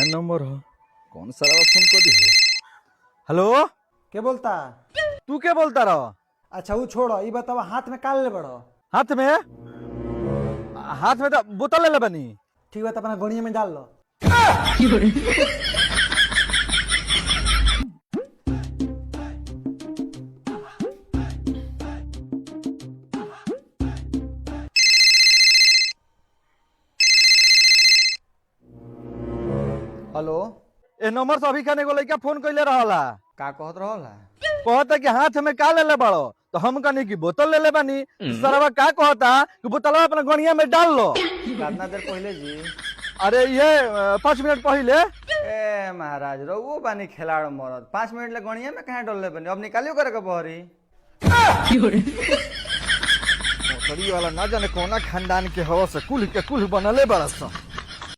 नया नंबर हो, कौन सा रहा फोन कर दी। हेलो, क्या बोलता? तू क्या बोलता रहो? अच्छा वो छोड़ो, ये बताओ हाथ में काल ले बड़ो। हाथ में तो बोतल ले बनी। ठीक है तो अपना गोनिया में डाल लो। हेलो, ए नंबर से अभी खाने को लड़का फोन कैले रहा। का कहत रहला? कहता कि हाथ में का ले बड़ो, तो हम कहनी कि बोतल ले बनी। सरवा का कहता कि बोतल अपना गणिया में डाल लो। कितना देर पहले जी? अरे ये 5 मिनट पहले। ए महाराज रघु बानी खिलाड़ मरद 5 मिनट ले गणिया में कहाँ डोले बनी, अब निकालियो करे के बहरी। वाला ना जाने कौना खानदान के हवा से कुल के कुल बनले बरस।